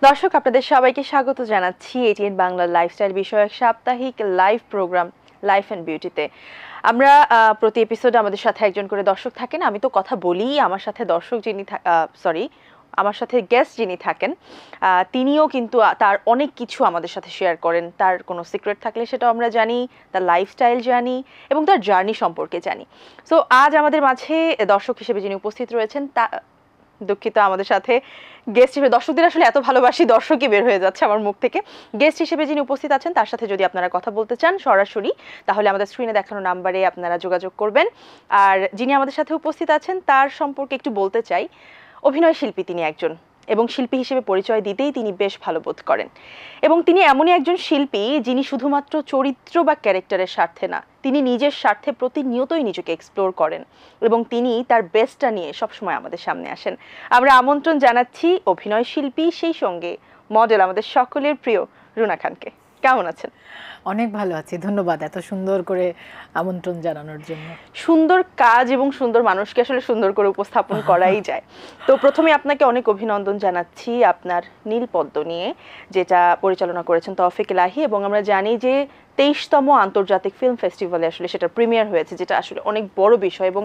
দর্শক আপনাদের সবাইকে স্বাগত জানাচ্ছি এটিএন বাংলা লাইফস্টাইল বিষয়ক সাপ্তাহিক লাইভ প্রোগ্রাম লাইফ অ্যান্ড বিউটিতে। আমরা প্রতি এপিসোডে আমাদের সাথে একজন করে দর্শক থাকেন। আমি তো কথা বলি, আমার সাথে দর্শক যিনি আমার সাথে গেস্ট যিনি থাকেন তিনিও কিন্তু তার অনেক কিছু আমাদের সাথে শেয়ার করেন। তার কোনো সিক্রেট থাকলে সেটাও আমরা জানি, তার লাইফস্টাইল জানি এবং তার জার্নি সম্পর্কে জানি। সো আজ আমাদের মাঝে দর্শক হিসেবে যিনি উপস্থিত রয়েছেন দুঃখিত, আমাদের সাথে গেস্ট হিসেবে, দর্শকদের আসলে এত ভালোবাসি দর্শকই বের হয়ে যাচ্ছে আমার মুখ থেকে। গেস্ট হিসেবে যিনি উপস্থিত আছেন তার সাথে যদি আপনারা কথা বলতে চান সরাসরি, তাহলে আমাদের স্ক্রিনে দেখানো নাম্বারে আপনারা যোগাযোগ করবেন। আর যিনি আমাদের সাথে উপস্থিত আছেন তার সম্পর্কে একটু বলতে চাই। অভিনয় শিল্পী তিনি একজন, এবং শিল্পী হিসেবে পরিচয় দিতেই তিনি বেশ ভালো বোধ করেন। এবং তিনি এমনই একজন শিল্পী যিনি শুধুমাত্র চরিত্র বা ক্যারেক্টারের স্বার্থে না, তিনি নিজের স্বার্থে প্রতিনিয়তই নিজেকে এক্সপ্লোর করেন এবং তিনি তার বেস্টটা নিয়ে সবসময় আমাদের সামনে আসেন। আমরা আমন্ত্রণ জানাচ্ছি অভিনয় শিল্পী সেই সঙ্গে মডেল, আমাদের সকলের প্রিয় রুনা খানকে। কেমন আছেন? অনেক ভালো আছি, ধন্যবাদ এত সুন্দর করে আমন্ত্রণ জানানোর জন্য। সুন্দর কাজ এবং সুন্দর মানুষকে আসলে সুন্দর করে উপস্থাপন করাই যায়। তো প্রথমে আপনাকে অনেক অভিনন্দন জানাচ্ছি আপনার নীলপদ্ম নিয়ে, যেটা পরিচালনা করেছেন তৌফিক এলাহি, এবং আমরা জানি যে 23তম আন্তর্জাতিক ফিল্ম ফেস্টিভ্যালে আসলে সেটা প্রিমিয়ার হয়েছে, যেটা আসলে অনেক বড় বিষয়। এবং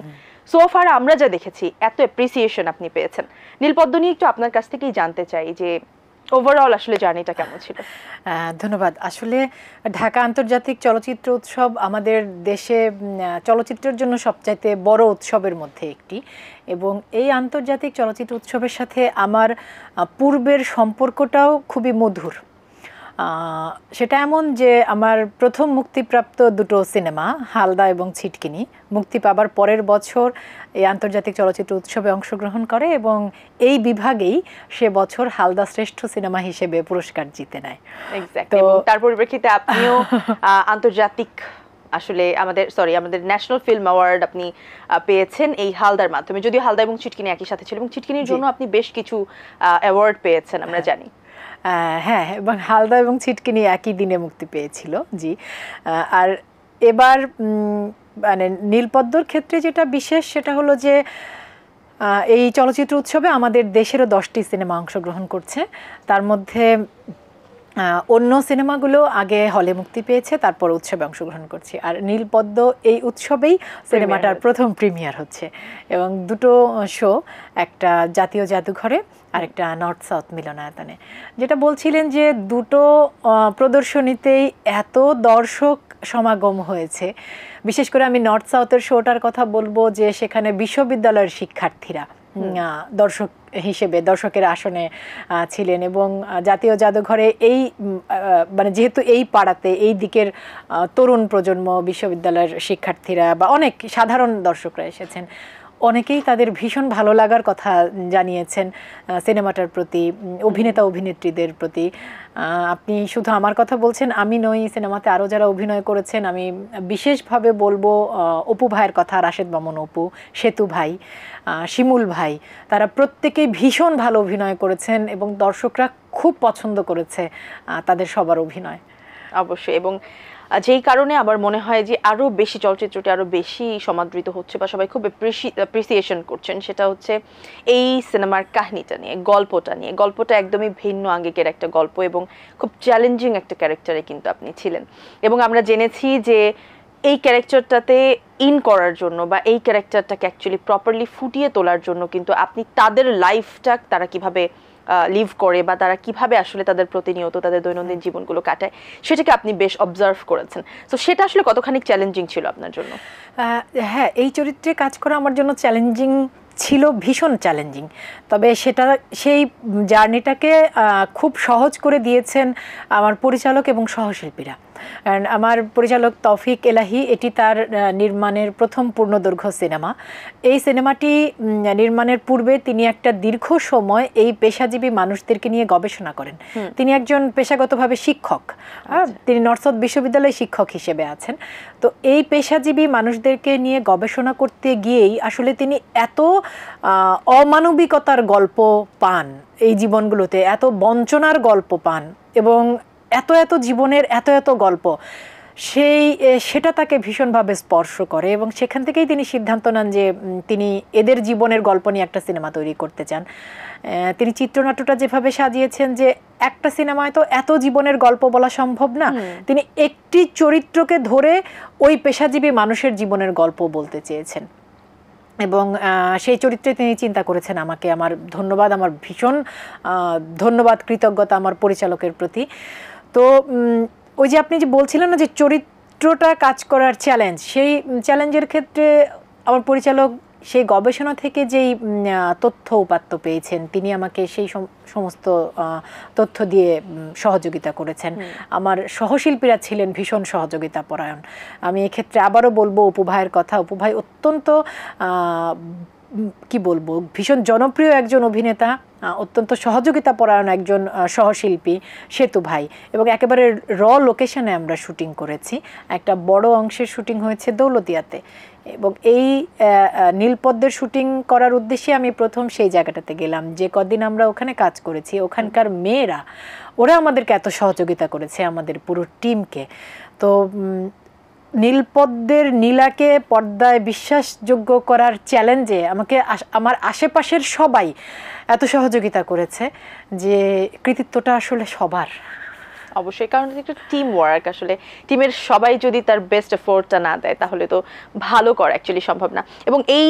সোফার আমরা যা দেখেছি এত অ্যাপ্রিসিয়েশন আপনি পেয়েছেন। নীলপদ্ম নিয়ে একটু আপনার কাছ থেকেই জানতে চাই যে ওভারঅল আসলে জার্নিটা কেমন ছিল? ধন্যবাদ। আসলে ঢাকা আন্তর্জাতিক চলচ্চিত্র উৎসব আমাদের দেশে চলচ্চিত্রের জন্য সবচাইতে বড় উৎসবের মধ্যে একটি, এবং এই আন্তর্জাতিক চলচ্চিত্র উৎসবের সাথে আমার পূর্বের সম্পর্কটাও খুবই মধুর। সেটা এমন যে আমার প্রথম মুক্তিপ্রাপ্ত দুটো সিনেমা হালদা এবং ছিটকিনি মুক্তি পাবার পরের বছর এই আন্তর্জাতিক চলচ্চিত্র উৎসবে অংশগ্রহণ করে, এবং এই বিভাগেই সে বছর হালদা শ্রেষ্ঠ সিনেমা হিসেবে পুরস্কার জিতে নেয়। তো তার পরিপ্রেক্ষিতে আপনিও আন্তর্জাতিক আসলে আমাদের ন্যাশনাল ফিল্ম অ্যাওয়ার্ড আপনি পেয়েছেন এই হালদার মাধ্যমে, যদিও হালদা এবং ছিটকিনি একই সাথে ছিল, এবং ছিটকিনির জন্য আপনি বেশ কিছু অ্যাওয়ার্ড পেয়েছেন আমরা জানি। হ্যাঁ, এবং হালদা এবং ছিটকিনি একই দিনে মুক্তি পেয়েছিল। জি। আর এবার মানে নীলপদ্মর ক্ষেত্রে যেটা বিশেষ সেটা হলো যে এই চলচ্চিত্র উৎসবে আমাদের দেশেরও 10টি সিনেমা অংশগ্রহণ করছে। তার মধ্যে অন্য সিনেমাগুলো আগে হলে মুক্তি পেয়েছে, তারপর উৎসবে অংশগ্রহণ করছি। আর নীলপদ্ম এই উৎসবেই সিনেমাটার প্রথম প্রিমিয়ার হচ্ছে, এবং দুটো শো, একটা জাতীয় জাদুঘরে আর একটা নর্থ সাউথ মিলনায়তনে। যেটা বলছিলেন যে দুটো প্রদর্শনীতেই এত দর্শক সমাগম হয়েছে। বিশেষ করে আমি নর্থ সাউথের শোটার কথা বলবো, যে সেখানে বিশ্ববিদ্যালয়ের শিক্ষার্থীরা দর্শক হিসেবে দর্শকের আসনে ছিলেন, এবং জাতীয় জাদুঘরে এই মানে যেহেতু এই পাড়াতে এই দিকের তরুণ প্রজন্ম, বিশ্ববিদ্যালয়ের শিক্ষার্থীরা বা অনেক সাধারণ দর্শকরা এসেছেন, অনেকেই তাদের ভীষণ ভালো লাগার কথা জানিয়েছেন সিনেমাটার প্রতি, অভিনেতা অভিনেত্রীদের প্রতি। আপনি শুধু আমার কথা বলছেন আমি নই, সিনেমাতে আরও যারা অভিনয় করেছেন আমি বিশেষভাবে বলবো অপু ভাইয়ের কথা, রাশেদ মামুন অপু, সেতু ভাই, শিমুল ভাই, তারা প্রত্যেকেই ভীষণ ভালো অভিনয় করেছেন এবং দর্শকরা খুব পছন্দ করেছে তাদের সবার অভিনয়। অবশ্যই, এবং যেই কারণে আমার মনে হয় যে আরও বেশি চলচ্চিত্রটি আরও বেশি সমাদৃত হচ্ছে বা সবাই খুব অ্যাপ্রিসিয়েশন করছেন, সেটা হচ্ছে এই সিনেমার কাহিনীটা নিয়ে, গল্পটা নিয়ে। গল্পটা একদমই ভিন্ন আঙ্গিকের একটা গল্প এবং খুব চ্যালেঞ্জিং একটা ক্যারেক্টারে কিন্তু আপনি ছিলেন, এবং আমরা জেনেছি যে এই ক্যারেক্টারটাতে ইন করার জন্য বা এই ক্যারেক্টারটাকে অ্যাকচুয়ালি প্রপারলি ফুটিয়ে তোলার জন্য কিন্তু আপনি তাদের লাইফটা তারা কিভাবে লিভ করে বা তারা কিভাবে আসলে তাদের প্রতিনিয়ত তাদের দৈনন্দিন জীবনগুলো কাটায় সেটাকে আপনি বেশ অবজার্ভ করেছেন। তো সেটা আসলে কতখানি চ্যালেঞ্জিং ছিল আপনার জন্য? হ্যাঁ, এই চরিত্রে কাজ করা আমার জন্য চ্যালেঞ্জিং ছিল, ভীষণ চ্যালেঞ্জিং। তবে সেই জার্নিটাকে খুব সহজ করে দিয়েছেন আমার পরিচালক এবং সহশিল্পীরা। আমার পরিচালক তৌফিক এলাহি, এটি তার নির্মাণের প্রথম পূর্ণদৈর্ঘ্য সিনেমা। এই সিনেমাটি নির্মাণের পূর্বে তিনি একটা দীর্ঘ সময় এই পেশাজীবী মানুষদেরকে নিয়ে গবেষণা করেন। তিনি একজন পেশাগতভাবে শিক্ষক, তিনি নর্থ সাউথ বিশ্ববিদ্যালয়ে শিক্ষক হিসেবে আছেন। তো এই পেশাজীবী মানুষদেরকে নিয়ে গবেষণা করতে গিয়েই আসলে তিনি এত অমানবিকতার গল্প পান, এই জীবনগুলোতে এত বঞ্চনার গল্প পান, এবং এত জীবনের এত গল্প, সেটা তাকে ভীষণভাবে স্পর্শ করে এবং সেখান থেকেই তিনি সিদ্ধান্ত নেন যে তিনি এদের জীবনের গল্প নিয়ে একটা সিনেমা তৈরি করতে চান। তিনি চিত্রনাট্যটা যেভাবে সাজিয়েছেন যে একটা সিনেমায় তো এত জীবনের গল্প বলা সম্ভব না, তিনি একটি চরিত্রকে ধরে ওই পেশাজীবী মানুষের জীবনের গল্প বলতে চেয়েছেন এবং সেই চরিত্রে তিনি চিন্তা করেছেন আমাকে। আমার ধন্যবাদ, আমার ভীষণ ধন্যবাদ, কৃতজ্ঞতা আমার পরিচালকের প্রতি। তো ওই যে আপনি যে বলছিলেন না যে চরিত্রটা কাজ করার চ্যালেঞ্জ, সেই চ্যালেঞ্জের ক্ষেত্রে আমার পরিচালক সেই গবেষণা থেকে যেই তথ্য উপাত্ত পেয়েছেন, তিনি আমাকে সেই সমস্ত তথ্য দিয়ে সহযোগিতা করেছেন। আমার সহশিল্পীরা ছিলেন ভীষণ সহযোগিতা পরায়ণ। আমি এক্ষেত্রে আবারও বলবো অপু ভাইয়ের কথা। অপু ভাই অত্যন্ত কি বলবো, ভীষণ জনপ্রিয় একজন অভিনেতা, অত্যন্ত সহযোগিতা পরায়ণ একজন সহশিল্পী সেতু ভাই, এবং একেবারে লোকেশনে আমরা শুটিং করেছি। একটা বড় অংশের শুটিং হয়েছে দৌলতদিয়াতে, এবং এই নীলপদ্মের শুটিং করার উদ্দেশ্যে আমি প্রথম সেই জায়গাটাতে গেলাম। যে কদিন আমরা ওখানে কাজ করেছি, ওখানকার মেয়েরা ওরা আমাদেরকে এত সহযোগিতা করেছে, আমাদের পুরো টিমকে। তো নীলপদ্মের নীলাকে পর্দায় বিশ্বাসযোগ্য করার চ্যালেঞ্জে আমাকে আমার আশেপাশের সবাই এত সহযোগিতা করেছে যে কৃতিত্বটা আসলে সবার। অবশ্যই, কারণ একটা টিম ওয়ার্ক, আসলে টিমের সবাই যদি তার বেস্ট এফোর্টটা না দেয় তাহলে তো ভালো করা অ্যাকচুয়ালি সম্ভব না। এবং এই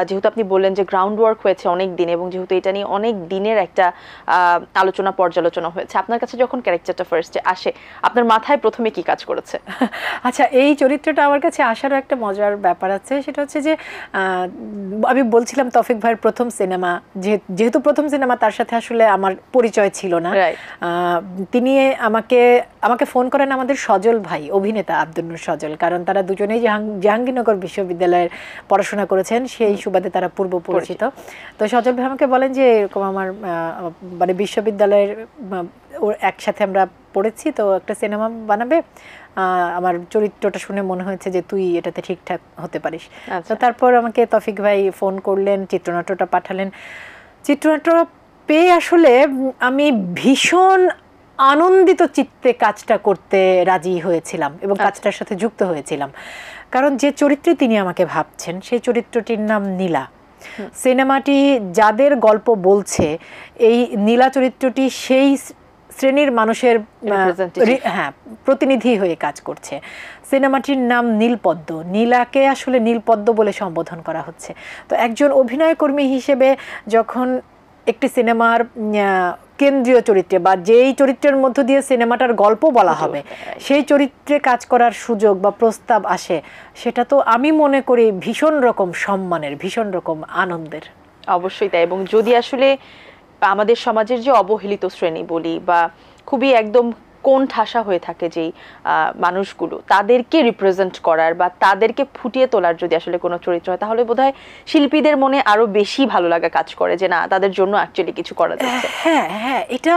যেহেতু আপনি বললেন যে গ্রাউন্ড ওয়ার্ক হয়েছে অনেক দিন, এবং যেহেতু এটা নিয়ে অনেক দিনের একটা আলোচনা পর্যালোচনা হয়েছে, আপনার কাছে যখন ক্যারেক্টারটা ফার্স্টে আসে আপনার মাথায় প্রথমে কি কাজ করেছে? আচ্ছা, এই চরিত্রটা আমার কাছে আসারও একটা মজার ব্যাপার আছে। সেটা হচ্ছে যে আমি বলছিলাম তৌফিক ভাইয়ের প্রথম সিনেমা, যেহেতু প্রথম সিনেমা, তার সাথে আসলে আমার পরিচয় ছিল না। তিনি আমাকে ফোন করেন আমাদের সজল ভাই, অভিনেতা আব্দুল নূর সজল, কারণ তারা দুজনেই জাহাঙ্গীরনগর বিশ্ববিদ্যালয়ের পড়াশোনা করেছেন, সেই সুবাদে তারা পূর্ব পরিচিত। তো সজল ভাই আমাকে বলেন যে এরকম আমার মানে বিশ্ববিদ্যালয়ের একসাথে আমরা পড়েছি, তো একটা সিনেমা বানাবে, আমার চরিত্রটা শুনে মনে হয়েছে যে তুই এটাতে ঠিকঠাক হতে পারিস। তো তারপর আমাকে তৌফিক ভাই ফোন করলেন, চিত্রনাট্যটা পাঠালেন। চিত্রনাট্যটা পেয়ে আসলে আমি ভীষণ আনন্দিত চিত্তে কাজটা করতে রাজি হয়েছিলাম এবং কাজটার সাথে যুক্ত হয়েছিলাম, কারণ যে চরিত্রে তিনি আমাকে ভাবছেন সেই চরিত্রটির নাম নীলা। সিনেমাটি যাদের গল্প বলছে, এই নীলা চরিত্রটি সেই শ্রেণীর মানুষের প্রতিনিধি হয়ে কাজ করছে। সিনেমাটির নাম নীলপদ্ম, নীলাকে আসলে নীলপদ্ম বলে সম্বোধন করা হচ্ছে। তো একজন অভিনয়কর্মী হিসেবে যখন একটি সিনেমার কেন্দ্রীয় চরিত্রে বা যেই চরিত্রের মধ্য দিয়ে সিনেমাটার গল্প বলা হবে সেই চরিত্রে কাজ করার সুযোগ বা প্রস্তাব আসে, সেটা তো আমি মনে করি ভীষণ রকম সম্মানের, ভীষণ রকম আনন্দের। অবশ্যই তাই। এবং যদি আসলে আমাদের সমাজের যে অবহেলিত শ্রেণী বলি বা খুবই একদম কোন ঠাসা হয়ে থাকে যেই মানুষগুলো, তাদেরকে রিপ্রেজেন্ট করার বা তাদেরকে ফুটিয়ে তোলার যদি আসলে কোনো চরিত্র হয়, তাহলে বোধহয় শিল্পীদের মনে আরো বেশি ভালো লাগা কাজ করে যে না, তাদের জন্য অ্যাকচুয়ালি কিছু করা যাচ্ছে। হ্যাঁ হ্যাঁ, এটা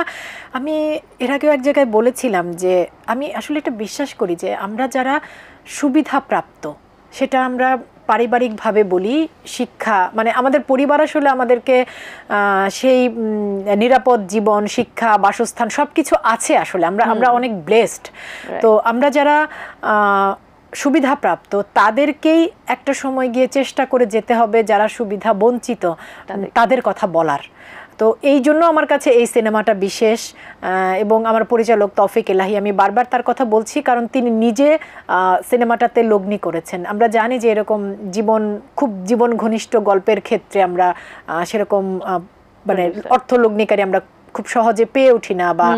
আমি এর আগেও এক জায়গায় বলেছিলাম যে আমি আসলে এটা বিশ্বাস করি যে আমরা যারা সুবিধাপ্রাপ্ত, সেটা আমরা পারিবারিকভাবে বলি, শিক্ষা মানে আমাদের পরিবার আসলে আমাদেরকে সেই নিরাপদ জীবন, শিক্ষা, বাসস্থান সব কিছু আছে, আসলে আমরা অনেক ব্লেসড। তো আমরা যারা সুবিধাপ্রাপ্ত তাদেরকেই একটা সময় গিয়ে চেষ্টা করে যেতে হবে যারা সুবিধা বঞ্চিত তাদের কথা বলার। তো এই জন্য আমার কাছে এই সিনেমাটা বিশেষ, এবং আমার পরিচালক তৌফিক এলাহি, আমি বারবার তার কথা বলছি কারণ তিনি নিজে সিনেমাটাতে লগ্নি করেছেন। আমরা জানি যে এরকম খুব জীবন ঘনিষ্ঠ গল্পের ক্ষেত্রে আমরা সেরকম মানে অর্থলগ্নিকারী আমরা খুব সহজে পেয়ে উঠি না, বা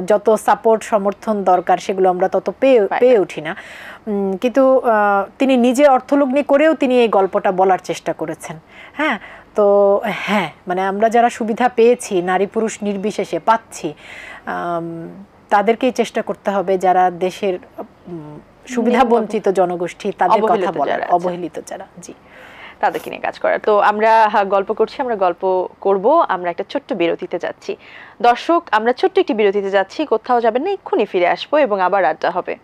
যত সাপোর্ট সমর্থন দরকার সেগুলো আমরা তত পেয়ে উঠি না। কিন্তু তিনি নিজে অর্থলগ্নি করেও তিনি এই গল্পটা বলার চেষ্টা করেছেন। হ্যাঁ, তো হ্যাঁ, মানে আমরা যারা সুবিধা পেয়েছি, নারী পুরুষ নির্বিশেষে পাচ্ছি, তাদেরকেই চেষ্টা করতে হবে যারা দেশের সুবিধা বঞ্চিত জনগোষ্ঠী, তাদের কথা বলার, অবহেলিত যারা, জি, তাদেরকে নিয়ে কাজ করার। তো আমরা গল্প করছি, আমরা গল্প করব, আমরা একটা ছোট্ট বিরতিতে যাচ্ছি। দর্শক, আমরা ছোট্ট একটি বিরতিতে যাচ্ছি, কোথাও যাবেন না, এক্ষুনি ফিরে আসবো এবং আবার আড্ডা হবে।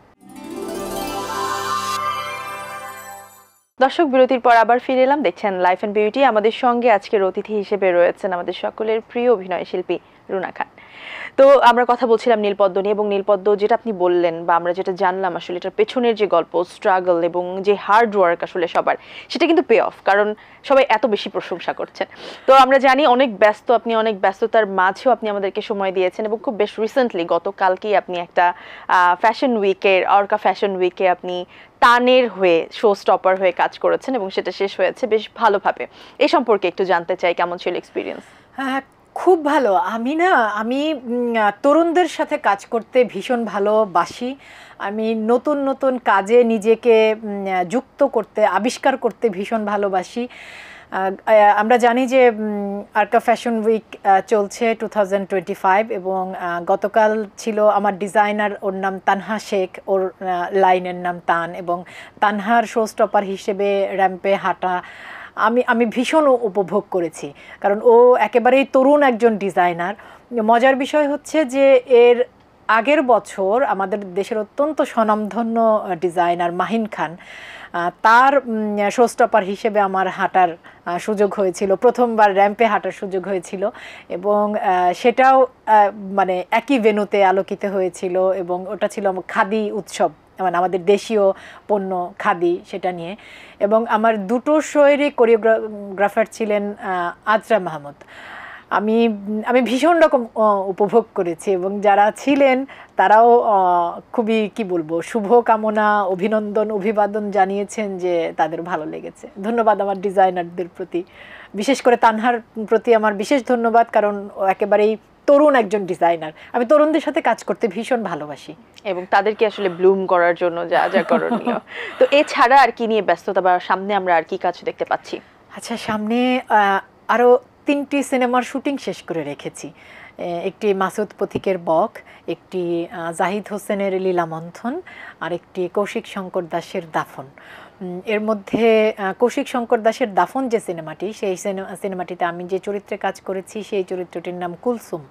দর্শক, বিরতির পর আবার ফিরে এলাম, দেখছেন লাইফ অ্যান্ড বিউটি। আমাদের সঙ্গে আজকের অতিথি হিসেবে রয়েছেন আমাদের সকলের প্রিয় অভিনয় শিল্পী রুনা খান। তো আমরা কথা বলছিলাম নীলপদ্ম নিয়ে, এবং নীলপদ্ম যেটা আপনি বললেন বা আমরা যেটা জানলাম আসলে এটার পেছনের যে গল্প, স্ট্রাগল এবং যে হার্ড ওয়ার্ক আসলে সবার, সেটা কিন্তু পে অফ, কারণ সবাই এত বেশি প্রশংসা করছেন। তো আমরা জানি অনেক ব্যস্ত আপনি, অনেক ব্যস্ততার মাঝেও আপনি আমাদেরকে সময় দিয়েছেন, এবং খুব বেশ রিসেন্টলি গতকালকেই আপনি একটা ফ্যাশন উইকের, অর্কা ফ্যাশন উইকে আপনি তানের হয়ে শো স্টপার হয়ে কাজ করেছেন, এবং সেটা শেষ হয়েছে বেশ ভালোভাবে। এই সম্পর্কে একটু জানতে চাই, কেমন ছিল এক্সপিরিয়েন্স? খুব ভালো। আমি তরুণদের সাথে কাজ করতে ভীষণ ভালোবাসি। আমি নতুন নতুন কাজে নিজেকে যুক্ত করতে, আবিষ্কার করতে ভীষণ ভালোবাসি। আমরা জানি যে আর্কা ফ্যাশন উইক চলছে 2025, এবং গতকাল ছিল আমার ডিজাইনার, ওর নাম তানহা শেখ, ওর লাইনের নাম তান, এবং তানহার শো স্টপার হিসেবে র্যাম্পে হাঁটা আমি ভীষণ উপভোগ করেছি, কারণ ও একেবারেই তরুণ একজন ডিজাইনার। মজার বিষয় হচ্ছে যে এর আগের বছর আমাদের দেশের অত্যন্ত স্বনামধন্য ডিজাইনার মাহিন খান, তার শো স্টপার হিসেবে আমার হাঁটার সুযোগ হয়েছিল, প্রথমবার র্যাম্পে হাঁটার সুযোগ হয়েছিল, এবং সেটাও মানে একই ভেন্যুতে আলোকিত হয়েছিল, এবং ওটা ছিল খাদি উৎসব, মানে আমাদের দেশীয় পণ্য খাদি, সেটা নিয়ে। এবং আমার দুটো শোয়েরই কোরিওগ্রাফার ছিলেন আজরা মাহমুদ। আমি ভীষণ রকম উপভোগ করেছি, এবং যারা ছিলেন তারাও খুবই কি বলবো, শুভকামনা, অভিনন্দন, অভিবাদন জানিয়েছেন যে তাদের ভালো লেগেছে। ধন্যবাদ আমার ডিজাইনারদের প্রতি, বিশেষ করে তানহার প্রতি আমার বিশেষ ধন্যবাদ, কারণ ও একেবারেই তরুণ একজন ডিজাইনার। আমি তরুণদের সাথে কাজ করতে ভীষণ ভালোবাসি, এবং তাদেরকে আসলে ব্লুম করার জন্য যা যা করণীয়। তো এছাড়া আর কি নিয়ে ব্যস্ততা, বা সামনে আমরা আর কি কাজ দেখতে পাচ্ছি? আচ্ছা, সামনে আরও 3টি সিনেমার শুটিং শেষ করে রেখেছি। একটি মাসুদ পথিকের বক, একটি জাহিদ হোসেনের লীলামন্থন, আর একটি কৌশিক শঙ্কর দাসের দাফন। এর মধ্যে কৌশিক শঙ্কর দাসের দাফন যে সিনেমাটি, সেই সিনেমাটিতে আমি যে চরিত্রে কাজ করেছি সেই চরিত্রটির নাম কুলসুম।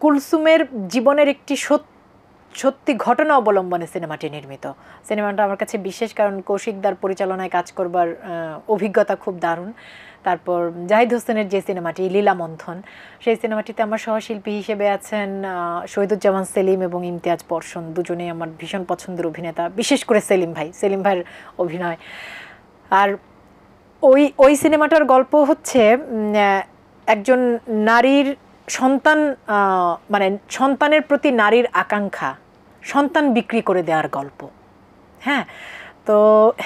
কুলসুমের জীবনের একটি সত্যি ঘটনা অবলম্বনে সিনেমাটি নির্মিত। সিনেমাটা আমার কাছে বিশেষ, কারণ কৌশিকদার পরিচালনায় কাজ করবার অভিজ্ঞতা খুব দারুণ। তারপর জাহিদ হোসেনের যে সিনেমাটি লীলামন্থন, সেই সিনেমাটিতে আমার সহশিল্পী হিসেবে আছেন শহীদুজ্জামান সেলিম এবং ইমতিয়াজ পরশন, দুজনেই আমার ভীষণ পছন্দের অভিনেতা, বিশেষ করে সেলিম ভাইয়ের অভিনয়। আর ওই সিনেমাটার গল্প হচ্ছে একজন নারীর সন্তান, মানে সন্তানের প্রতি নারীর আকাঙ্ক্ষা, সন্তান বিক্রি করে দেওয়ার গল্প। হ্যাঁ, তো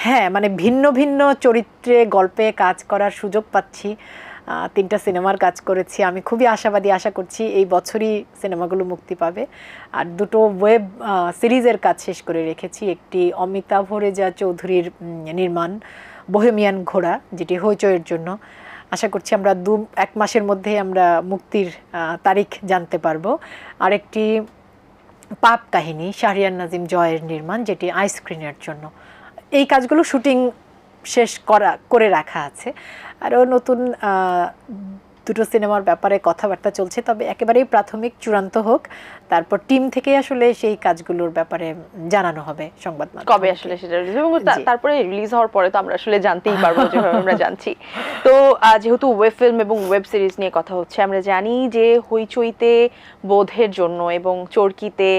হ্যাঁ, মানে ভিন্ন ভিন্ন চরিত্রে গল্পে কাজ করার সুযোগ পাচ্ছি। 3টা সিনেমার কাজ করেছি। আমি খুবই আশাবাদী, আশা করছি এই বছরই সিনেমাগুলো মুক্তি পাবে। আর 2টো ওয়েব সিরিজের কাজ শেষ করে রেখেছি। একটি অমিতাভ রেজা চৌধুরীর নির্মাণ বোহেমিয়ান ঘোড়া, যেটি হইচইয়ের জন্য। আশা করছি আমরা 1 মাসের মধ্যে আমরা মুক্তির তারিখ জানতে পারবো। আরেকটি পাপ কাহিনী শাহরিয়ার নাজিম জয়ের নির্মাণ, যেটি আইস্ক্রিনের জন্য। এই কাজগুলো শুটিং শেষ করে রাখা আছে। আরও নতুন 2টো সিনেমার ব্যাপারে কথাবার্তা চলছে, তবে একেবারেই প্রাথমিক, চূড়ান্ত হোক, তারপর টিম থেকে আসলে সেই কাজগুলোর ব্যাপারে জানানো হবে সংবাদ মাধ্যমে কবে আসলে সেটা রিলিজ, এবং তারপরে রিলিজ হওয়ার পরে তো আমরা আসলে জানতেই পারবো, যেভাবে আমরা জানছি। তো যেহেতু ওয়েব ফিল্ম এবং ওয়েব সিরিজ নিয়ে কথা হচ্ছে, আমরা জানি যে হইচইতে বোধের জন্য, এবং চরকিতে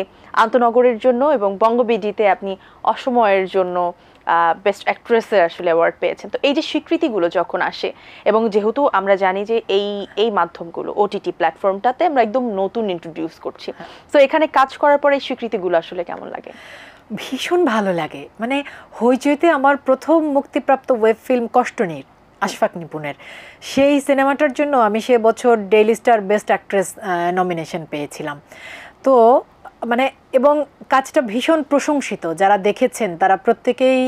আন্তনগরের জন্য, এবং বঙ্গবিডিতে আপনি অসময়ের জন্য বেস্ট অ্যাক্ট্রেসের আসলে অ্যাওয়ার্ড পেয়েছেন। তো এই যে স্বীকৃতিগুলো যখন আসে, এবং যেহেতু আমরা জানি যে এই মাধ্যমগুলো ওটিটি প্ল্যাটফর্মটাতে আমরা একদম নতুন ইন্ট্রোডিউস করছি, তো এখানে কাজ করার পরে এই স্বীকৃতিগুলো আসলে কেমন লাগে? ভীষণ ভালো লাগে। মানে হইচইতে আমার প্রথম মুক্তিপ্রাপ্ত ওয়েব ফিল্ম কষ্টনীর, আশফাক নিপুণের, সেই সিনেমাটার জন্য আমি সে বছর daily star best actress nomination পেয়েছিলাম। তো মানে, এবং কাজটা ভীষণ প্রশংসিত। যারা দেখেছেন তারা প্রত্যেকেই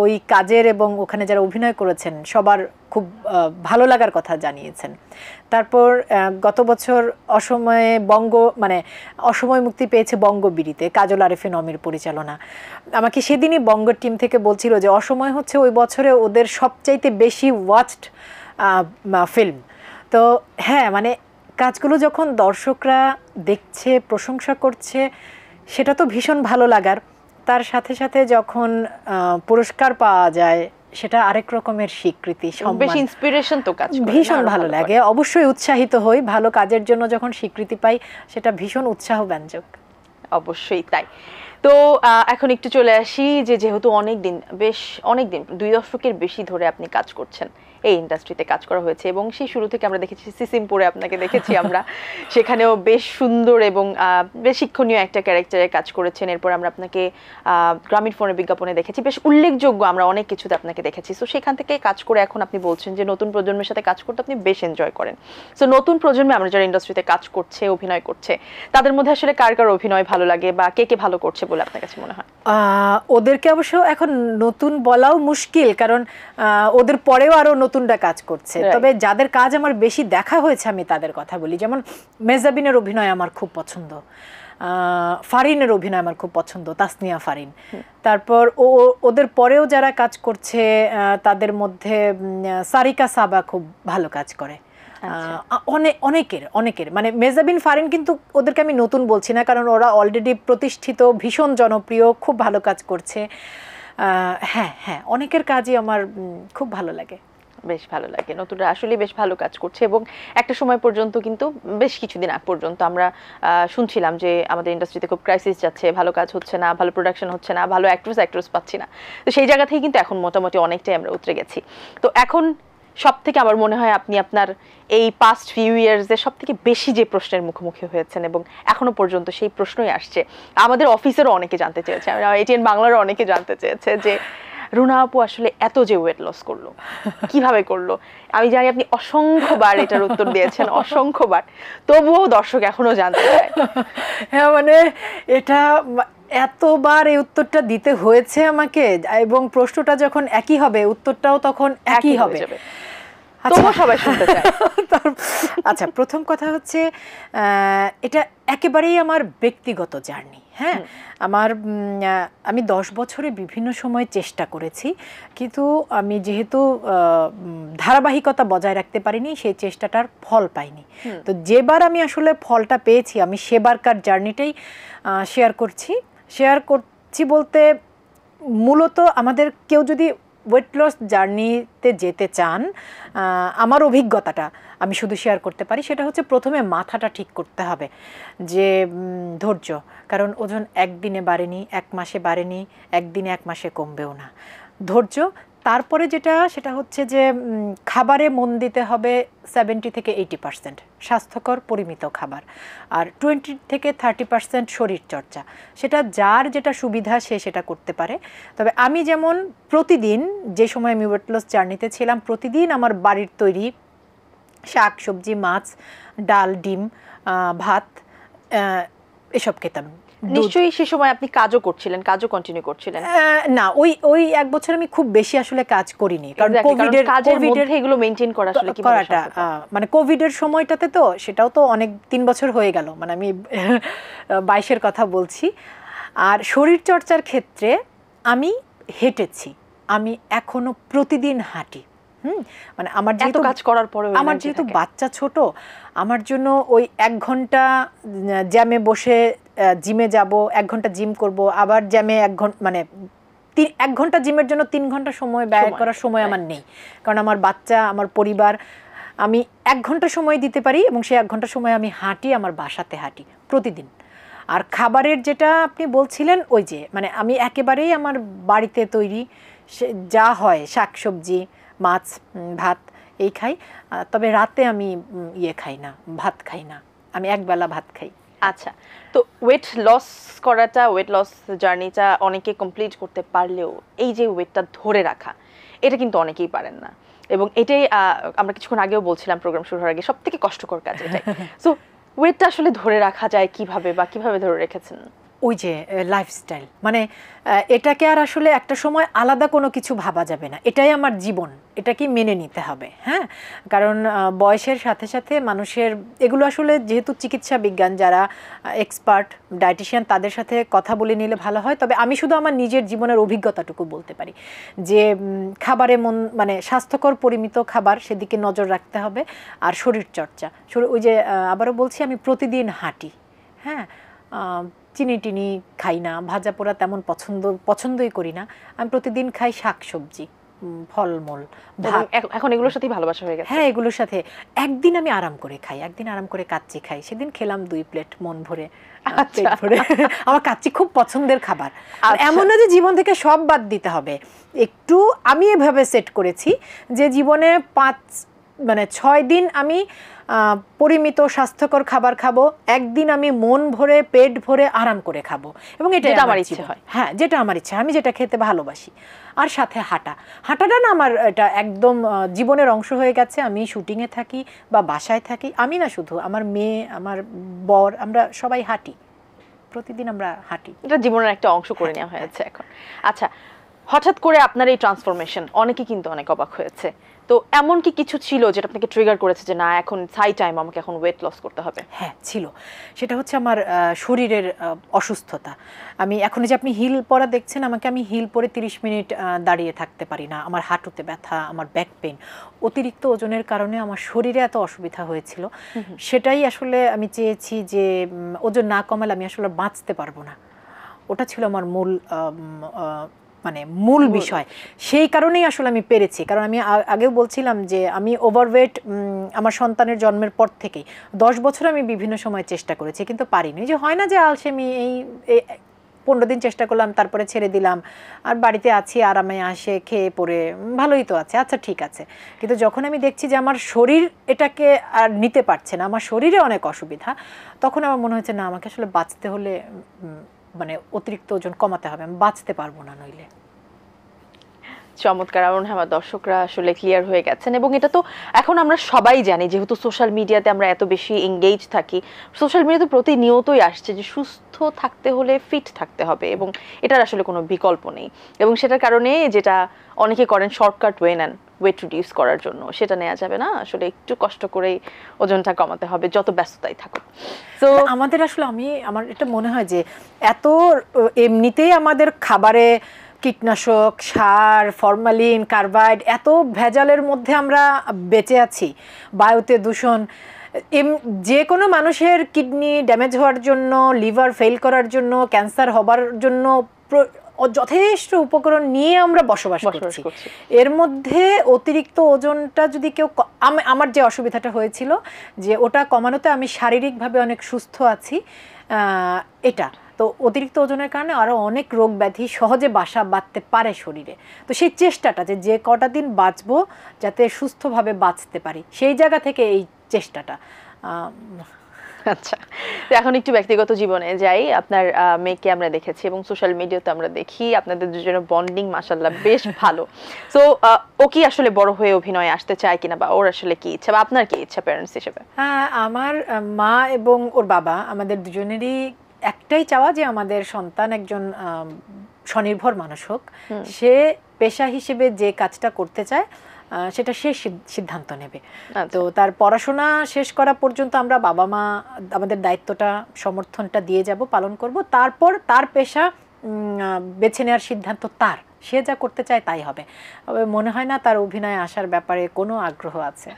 ওই কাজের এবং ওখানে যারা অভিনয় করেছেন সবার খুব ভালো লাগার কথা জানিয়েছেন। তারপর গত বছর অসময় মুক্তি পেয়েছে বঙ্গবিডিতে, কাজল আরেফিন অমির পরিচালনা। আমাকে সেদিনই বঙ্গ টিম থেকে বলছিল যে অসময় হচ্ছে ওই বছরে ওদের সবচাইতে বেশি ওয়াচড ফিল্ম। তো হ্যাঁ, মানে কাজগুলো যখন দর্শকরা দেখছে, প্রশংসা করছে, সেটা তো ভীষণ ভালো লাগার। তার সাথে সাথে যখন পুরস্কার পাওয়া যায় সেটা আরেক রকমের স্বীকৃতি, সম্মান, বেশ ইন্সপিরেশন তো কাজ করে, ভীষণ আরো ভালো করে। লাগে। অবশ্যই উৎসাহিত হই, ভালো কাজের জন্য যখন স্বীকৃতি পাই সেটা ভীষণ উৎসাহব্যঞ্জক। অবশ্যই তাই। তো এখন একটু চলে আসি যে যেহেতু বেশ অনেক দিন 2 দশকের বেশি ধরে আপনি কাজ করছেন, এই ইন্ডাস্ট্রিতে কাজ করা হয়েছে এবং সেই শুরু থেকে আমরা দেখেছি সিসিমপুরে আপনাকে দেখেছি আমরা, সেখানেও বেশ সুন্দর এবং বেশ শিক্ষণীয় একটা ক্যারেক্টারে কাজ করেছেন। এরপর আমরা আপনাকে গ্রামীণ ফোনের বিজ্ঞাপনে দেখেছি, বেশ উল্লেখযোগ্য আমরা অনেক কিছুতে আপনাকে দেখেছি। সো সেখান থেকে কাজ করে এখন আপনি বলছেন যে নতুন প্রজন্মের সাথে কাজ করতে আপনি বেশ এনজয় করেন। সো নতুন প্রজন্মে আমরা যারা ইন্ডাস্ট্রিতে কাজ করছে, অভিনয় করছে, তাদের মধ্যে আসলে কার কার অভিনয় ভালো লাগে বা কে কে ভালো করছে বলে আপনার কাছে মনে হয়? ওদেরকে অবশ্য এখন নতুন বলাও মুশকিল, কারণ ওদের পরেও আরো নতুনরা কাজ করছে। তবে যাদের কাজ আমার বেশি দেখা হয়েছে আমি তাদের কথা বলি। যেমন মেহজাবিনের অভিনয় আমার খুব পছন্দ, ফারিনের অভিনয় আমার খুব পছন্দ, তাসনিয়া ফারিন। তারপর ওদের পরেও যারা কাজ করছে তাদের মধ্যে সারিকা সাবা খুব ভালো কাজ করে। অনেকের মানে মেহজাবিন ফারিন কিন্তু ওদেরকে আমি নতুন বলছি না, কারণ ওরা অলরেডি প্রতিষ্ঠিত, ভীষণ জনপ্রিয়, খুব ভালো কাজ করছে। হ্যাঁ হ্যাঁ, অনেকের কাজই আমার খুব ভালো লাগে। বেশ ভালো লাগে, নতুনরা আসলে বেশ ভালো কাজ করছে। এবং একটা সময় পর্যন্ত কিন্তু বেশ কিছুদিন আগ পর্যন্ত আমরা শুনছিলাম যে আমাদের ইন্ডাস্ট্রিতে খুব ক্রাইসিস যাচ্ছে, ভালো কাজ হচ্ছে না, ভালো প্রোডাকশন হচ্ছে না, ভালো অ্যাক্ট্রেস পাচ্ছি না। তো সেই জায়গা থেকে কিন্তু এখন মোটামুটি অনেকটাই আমরা উতরে গেছি। তো এখন সব থেকে আমার মনে হয় আপনি আপনার এই পাস্ট ফিউ ইয়ার্সে সব থেকে বেশি যে প্রশ্নের মুখোমুখি হয়েছেন এবং এখনো পর্যন্ত সেই প্রশ্নই আসছে, আমাদের অফিসেরও অনেকে জানতে চেয়েছে, এটিএন বাংলারও অনেকে জানতে চেয়েছে যে রুনা আপু আসলে এত যে ওয়েট লস করলো, কিভাবে করলো? আমি জানি আপনি অসংখ্যবার এটার উত্তর দিয়েছেন, অসংখ্যবার, তবুও দর্শক এখনো জানতে চায়। হ্যাঁ, মানে এটা এতবার এই উত্তরটা দিতে হয়েছে আমাকে, এবং প্রশ্নটা যখন একই হবে উত্তরটাও তখন একই হবে। সবাই শুনতে চায়। আচ্ছা, প্রথম কথা হচ্ছে এটা একেবারেই আমার ব্যক্তিগত জার্নি। হ্যাঁ, আমি 10 বছরে বিভিন্ন সময় চেষ্টা করেছি, কিন্তু আমি যেহেতু ধারাবাহিকতা বজায় রাখতে পারিনি, সেই চেষ্টাটার ফল পাইনি। তো যেবার আমি আসলে ফলটা পেয়েছি, আমি সেবারকার জার্নিটাই শেয়ার করছি বলতে মূলত আমাদের কেউ যদি ওয়েট লস জার্নিতে যেতে চান, আমার অভিজ্ঞতাটা আমি শুধু শেয়ার করতে পারি। সেটা হচ্ছে প্রথমে মাথাটা ঠিক করতে হবে, যে ধৈর্য, কারণ ওজন একদিনে বাড়েনি, 1 মাসে বাড়েনি, একদিনে 1 মাসে কমবেও না। ধৈর্য। তারপরে সেটা হচ্ছে যে খাবারে মন দিতে হবে 70 থেকে 80% স্বাস্থ্যকর পরিমিত খাবার, আর 20 থেকে 30% শরীরচর্চা। সেটা যার যেটা সুবিধা সে সেটা করতে পারে। তবে আমি যেমন প্রতিদিন, যে সময় আমি ওয়েট লস জার্নিতে ছিলাম, প্রতিদিন আমার বাড়ির তৈরি শাক সবজি, মাছ, ডাল, ডিম, ভাত এসব খেতাম। নিশ্চয়ই সে সময় আপনি কাজও কন্টিনিউ করছিলেন? না, ওই 1 বছর আমি খুব বেশি আসলে কাজ করিনি, কারণ কোভিডের এগুলো মেইনটেইন করা আসলে করাটা, মানে কোভিডের সময়টাতে তো সেটাও তো অনেক 3 বছর হয়ে গেল, মানে আমি 22-এর কথা বলছি। আর শরীর চর্চার ক্ষেত্রে আমি হেঁটেছি, আমি এখনো প্রতিদিন হাঁটি। মানে আমার যেহেতু কাজ করার পরে আমার যেহেতু বাচ্চা ছোট, আমার জন্য ওই 1 ঘন্টা জ্যামে বসে জিমে যাব, 1 ঘন্টা জিম করব, আবার জ্যামে 1 ঘন্টা, মানে 1 ঘন্টা জিমের জন্য 3 ঘন্টা সময় ব্যয় করার সময় আমার নেই, কারণ আমার বাচ্চা, আমার পরিবার। আমি 1 ঘন্টা সময় দিতে পারি এবং সেই 1 ঘন্টা সময় আমি হাঁটি, আমার বাসাতে হাঁটি প্রতিদিন। আর খাবারের যেটা আপনি বলছিলেন, ওই যে মানে আমি একেবারেই আমার বাড়িতে তৈরি যা হয়, শাকসবজি, মাছ, ভাত এই খাই। তবে রাতে আমি খাই না, ভাত খাই না, আমি একবেলা ভাত খাই। আচ্ছা, তো ওয়েট লস জার্নিটা অনেকে কমপ্লিট করতে পারলেও এই যে ওয়েটটা ধরে রাখা, এটা কিন্তু অনেকেই পারেন না, এবং এটাই আমরা কিছুক্ষণ আগেও বলছিলাম প্রোগ্রাম শুরু হওয়ার আগে, সব থেকে কষ্টকর কাজ এটাই। সো ওয়েটটা আসলে ধরে রাখা যায় কিভাবে, বা কিভাবে ধরে রেখেছেন? ওই যে লাইফস্টাইল, মানে এটাকে আর আসলে একটা সময় আলাদা কোনো কিছু ভাবা যাবে না, এটাই আমার জীবন, এটাকে মেনে নিতে হবে। হ্যাঁ, কারণ বয়সের সাথে সাথে মানুষের এগুলো আসলে, যেহেতু চিকিৎসা বিজ্ঞান, যারা এক্সপার্ট ডায়েটিশিয়ান, তাদের সাথে কথা বলে নিলে ভালো হয়। তবে আমি শুধু আমার নিজের জীবনের অভিজ্ঞতাটুকু বলতে পারি, যে খাবারে মানে স্বাস্থ্যকর পরিমিত খাবার, সেদিকে নজর রাখতে হবে। আর শরীরচর্চা, ওই যে আবারও বলছি, আমি প্রতিদিন হাঁটি। হ্যাঁ, চিনি খাই না, ভাজা পোড়া তেমন পছন্দই করি না। আমি প্রতিদিন খাই শাক সবজি, ফলমূল, এবং ভাত। এখন এগুলোর সাথেই ভালোবাসা হয়ে গেছে। হ্যাঁ, এগুলোর সাথে একদিন আমি আরাম করে খাই, একদিন আরাম করে কাচ্চি খাই, সেদিন খেলাম 2 প্লেট মন ভরে, পেট ভরে। আমার কাচ্চি খুব পছন্দের খাবার। এমন না যে জীবন থেকে সব বাদ দিতে হবে, একটু আমি এভাবে সেট করেছি যে জীবনে 6 দিন আমি পরিমিত স্বাস্থ্যকর খাবার খাবো, একদিন আমি মন ভরে পেট ভরে আরাম করে খাবো, এবং এটা আমার ইচ্ছে হয়। হ্যাঁ, যেটা আমার ইচ্ছা, আমি যেটা খেতে ভালোবাসি। আর সাথে হাঁটাটা না আমার এটা একদম জীবনের অংশ হয়ে গেছে। আমি শুটিংয়ে থাকি বা বাসায় থাকি, আমি না শুধু, আমার মেয়ে, আমার বর, আমরা সবাই হাঁটি, প্রতিদিন আমরা হাঁটি। এটা জীবনের একটা অংশ করে নেওয়া হয়েছে এখন। আচ্ছা, হঠাৎ করে আপনার এই ট্রান্সফরমেশন, অনেকে কিন্তু অনেক অবাক হয়েছে। তো এমন কি কিছু ছিল যেটা আপনাকে ট্রিগার করেছে যে না, এখন হাই টাইম, আমাকে এখন ওয়েট লস করতে হবে? হ্যাঁ, ছিল। সেটা হচ্ছে আমার শরীরের অসুস্থতা। আমি এখন যে আপনি হিল পরা দেখছেন, আমি হিল পরে 30 মিনিট দাঁড়িয়ে থাকতে পারি না। আমার হাঁটুতে ব্যথা, আমার ব্যাক পেইন, অতিরিক্ত ওজনের কারণে আমার শরীরে এত অসুবিধা হয়েছিল। সেটাই আসলে আমি চেয়েছি যে ওজন না কমালে আমি আসলে বাঁচতে পারবো না। ওটা ছিল আমার মূল বিষয়। সেই কারণেই আসলে আমি পেরেছি, কারণ আমি আগেও বলছিলাম যে আমি ওভারওয়েট আমার সন্তানের জন্মের পর থেকেই 10 বছর আমি বিভিন্ন সময় চেষ্টা করেছি, কিন্তু পারিনি। যে হয় না যে আলসেমি, এই 15 দিন চেষ্টা করলাম, তারপরে ছেড়ে দিলাম, আর বাড়িতে আছি, আরামে আসে খেয়ে পরে ভালোই তো আছে, আচ্ছা ঠিক আছে। কিন্তু যখন আমি দেখছি যে আমার শরীর এটাকে আর নিতে পারছে না, আমার শরীরে অনেক অসুবিধা, তখন আমার মনে হচ্ছে না, আমাকে আসলে বাঁচতে হলে অতিরিক্ত ওজন কমাতে হবে, আমি বাঁচতে পারবো না নইলে। চমৎকার। আমার দর্শকরা আসলে ক্লিয়ার হয়ে গেছেন, এবং এটা তো এখন আমরা সবাই জানি, যেহেতু সোশ্যাল মিডিয়াতে আমরা এত বেশি এঙ্গেজ থাকি, সোশ্যাল মিডিয়াতে প্রতিনিয়তই আসছে যে সুস্থ থাকতে হলে ফিট থাকতে হবে, এবং এটার আসলে কোনো বিকল্প নেই। এবং সেটার কারণে যেটা অনেকে করেন, শর্টকাট ওয়ে নেন ওয়েট রিডিউস করার জন্য, সেটা নেওয়া যাবে না। আসলে একটু কষ্ট করেই ওজনটা কমাতে হবে, যত ব্যস্ততাই থাকুক। তো আমাদের আসলে আমার এটা মনে হয় যে এত এমনিতেই আমাদের খাবারে কীটনাশক, সার, ফরমালিন, কার্বাইড, এত ভেজালের মধ্যে আমরা বেঁচে আছি, বায়ুতে দূষণ, যে কোনো মানুষের কিডনি ড্যামেজ হওয়ার জন্য, লিভার ফেল করার জন্য, ক্যান্সার হবার জন্য যথেষ্ট উপকরণ নিয়ে আমরা বসবাস করছি। এর মধ্যে অতিরিক্ত ওজনটা যদি কেউ, আমার যে অসুবিধাটা হয়েছিল যে ওটা কমানোতে আমি শারীরিকভাবে অনেক সুস্থ আছি, এটা তো অতিরিক্ত ওজনের কারণে আরও অনেক রোগ ব্যাধি সহজে বাসা বাঁধতে পারে শরীরে। তো সেই চেষ্টাটা যে কটা দিন বাঁচবো যাতে সুস্থভাবে বাঁচতে পারি, সেই জায়গা থেকে এই চেষ্টাটা। আচ্ছা, এখন একটু ব্যক্তিগত জীবনে যাই। আপনার মেয়েকে আমরা দেখেছি এবং সোশ্যাল মিডিয়াতে আমরা দেখি আপনাদের দুজনের বন্ডিং মাশাআল্লাহ বেশ ভালো। সো ও কি আসলে বড় হয়ে অভিনয়ে আসতে চায় কিনা, বা ওর আসলে কি ইচ্ছা, বা আপনার কি ইচ্ছা প্যারেন্টস হিসেবে? হ্যাঁ, আমার মা এবং ওর বাবা, আমাদের দুজনেরই একটাই চাওয়া যে আমাদের সন্তান একজন স্বনির্ভর মানুষ হোক। সে পেশা হিসেবে যে কাজটা করতে চায় সেটা সে সিদ্ধান্ত নেবে। তো তার পড়াশোনা শেষ করা পর্যন্ত আমরা বাবা মা আমাদের দায়িত্বটা, সমর্থনটা দিয়ে যাব, পালন করব। তারপর তার পেশা বেছে নেওয়ার সিদ্ধান্ত তার, সে যা করতে চায় তাই হবে। মনে হয় না তার অভিনয়ে আসার ব্যাপারে কোনো আগ্রহ আছে।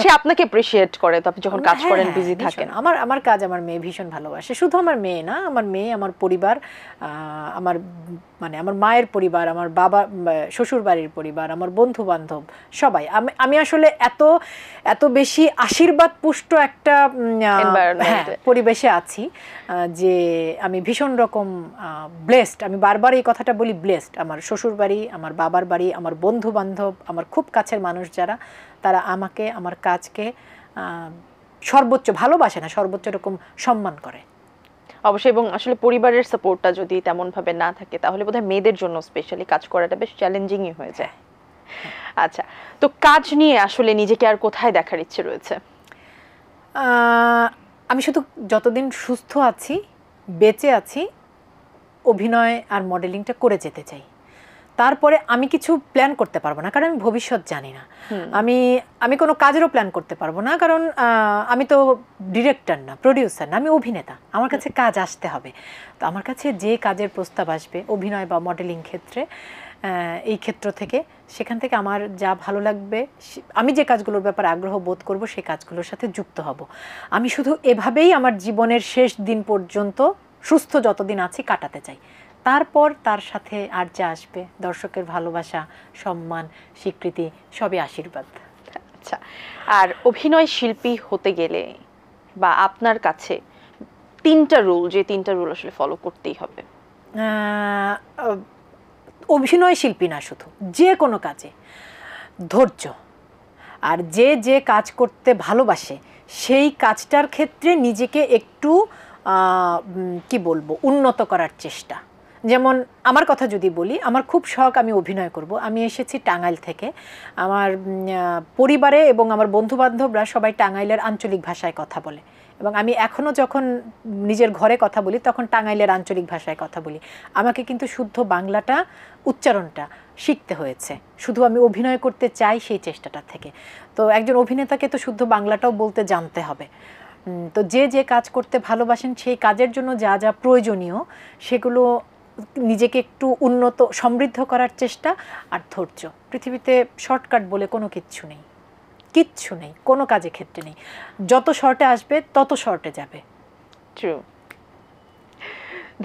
সে আপনাকে অ্যাপ্রিশিয়েট করে তো, আপনি যখন কাজ করেন, বিজি থাকেন? আমার কাজ আমার মেয়ে ভীষণ ভালোবাসে। শুধু আমার মেয়ে না, আমার মেয়ে, আমার পরিবার, আমার আমার মায়ের পরিবার, আমার বাবা শ্বশুর বাড়ির পরিবার, আমার বন্ধু বান্ধব সবাই। আমি আসলে এত বেশি আশীর্বাদ পুষ্ট একটা পরিবেশে আছি যে আমি ভীষণ রকম ব্লেসড। আমি বারবার এই কথাটা বলি, ব্লেসড। আমার শ্বশুর বাড়ি, আমার বাবার বাড়ি, আমার বন্ধু বান্ধব, আমার খুব কাছের মানুষ যারা, তারা আমাকে, আমার কাজকে সর্বোচ্চ ভালোবাসে না, সর্বোচ্চ রকম সম্মান করে। অবশ্যই। এবং আসলে পরিবারের সাপোর্টটা যদি তেমন ভাবে না থাকে, তাহলে বোধহয় মেয়েদের জন্য স্পেশালি কাজ করাটা বেশ চ্যালেঞ্জিংই হয়ে যায়। আচ্ছা, তো কাজ নিয়ে আসলে নিজেকে আর কোথায় দেখার ইচ্ছে রয়েছে? আমি শুধু যতদিন সুস্থ আছি, বেঁচে আছি, অভিনয় আর মডেলিংটা করে যেতে চাই। তারপরে আমি কিছু প্ল্যান করতে পারবো না, কারণ আমি ভবিষ্যৎ জানি না। আমি কোনো কাজেরও প্ল্যান করতে পারবো না, কারণ আমি তো ডিরেক্টর না, প্রডিউসার না, আমি অভিনেতা। আমার কাছে কাজ আসতে হবে। তো আমার কাছে যে কাজের প্রস্তাব আসবে, অভিনয় বা মডেলিং ক্ষেত্রে, এই ক্ষেত্র থেকে, সেখান থেকে আমার যা ভালো লাগবে, আমি যে কাজগুলোর ব্যাপারে আগ্রহ বোধ করব, সেই কাজগুলোর সাথে যুক্ত হব। আমি শুধু এভাবেই আমার জীবনের শেষ দিন পর্যন্ত সুস্থ যতদিন আছি কাটাতে চাই। তারপর তার সাথে আর যা আসবে দর্শকের ভালোবাসা, সম্মান, স্বীকৃতি, সবই আশীর্বাদ। আচ্ছা, আর অভিনয় শিল্পী হতে গেলে বা আপনার কাছে 3টা রুল, যে 3টা রুল আসলে ফলো করতেই হবে। অভিনয় শিল্পী না, শুধু যে কোনো কাজে ধৈর্য, আর যে যে কাজ করতে ভালোবাসে সেই কাজটার ক্ষেত্রে নিজেকে একটু কি বলবো, উন্নত করার চেষ্টা। যেমন আমার কথা যদি বলি, আমার খুব শখ আমি অভিনয় করব। আমি এসেছি টাঙ্গাইল থেকে। আমার পরিবারে এবং আমার বন্ধুবান্ধবরা সবাই টাঙ্গাইলের আঞ্চলিক ভাষায় কথা বলে, এবং আমি এখনও যখন নিজের ঘরে কথা বলি তখন টাঙ্গাইলের আঞ্চলিক ভাষায় কথা বলি। আমাকে কিন্তু শুদ্ধ বাংলাটা, উচ্চারণটা শিখতে হয়েছে, শুধু আমি অভিনয় করতে চাই সেই চেষ্টাটা থেকে। তো একজন অভিনেতাকে তো শুদ্ধ বাংলাটাও বলতে জানতে হবে। তো যে যে কাজ করতে ভালোবাসেন সেই কাজের জন্য যা যা প্রয়োজনীয় সেগুলো নিজেকে একটু উন্নত, সমৃদ্ধ করার চেষ্টা, আর ধৈর্য। পৃথিবীতে শর্টকাট বলে কোনো কিচ্ছু নেই, কিচ্ছু নেই, কোনো কাজে ক্ষেত্রে নেই। যত শর্টে আসবে তত শর্টে যাবে। ট্রু।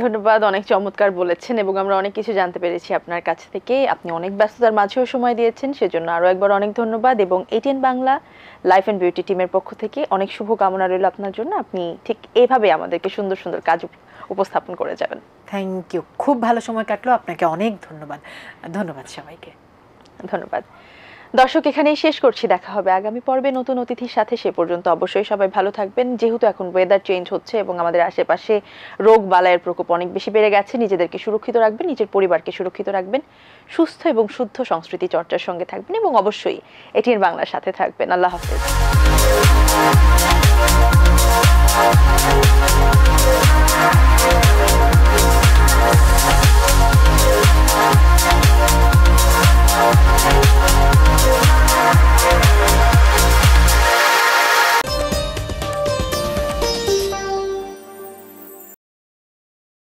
ধন্যবাদ, অনেক চমৎকার বলেছেন এবং আমরা অনেক কিছু জানতে পেরেছি আপনার কাছ থেকে। আপনি অনেক ব্যস্ততার মাঝেও সময় দিয়েছেন, সেজন্য আরও একবার অনেক ধন্যবাদ। এবং ATN Bangla life and beauty টিমের পক্ষ থেকে অনেক শুভকামনা রইল আপনার জন্য। আপনি ঠিক এভাবে আমাদেরকে সুন্দর সুন্দর কাজ উপস্থাপন করে যাবেন। থ্যাংক ইউ, খুব ভালো সময় কাটলো। আপনাকে অনেক ধন্যবাদ। ধন্যবাদ সবাইকে। ধন্যবাদ। দর্শক, এখানেই শেষ করছি। দেখা হবে আগামী পর্বে নতুন অতিথির সাথে। সে পর্যন্ত অবশ্যই সবাই ভালো থাকবেন। যেহেতু এখন ওয়েদার চেঞ্জ হচ্ছে এবং আমাদের আশেপাশে রোগ বালাইয়ের প্রকোপ অনেক বেশি বেড়ে গেছে, নিজেদেরকে সুরক্ষিত রাখবেন, নিজের পরিবারকে সুরক্ষিত রাখবেন, সুস্থ এবং শুদ্ধ সংস্কৃতি চর্চার সঙ্গে থাকবেন এবং অবশ্যই এটিএন বাংলার সাথে থাকবেন। আল্লাহ হাফেজ।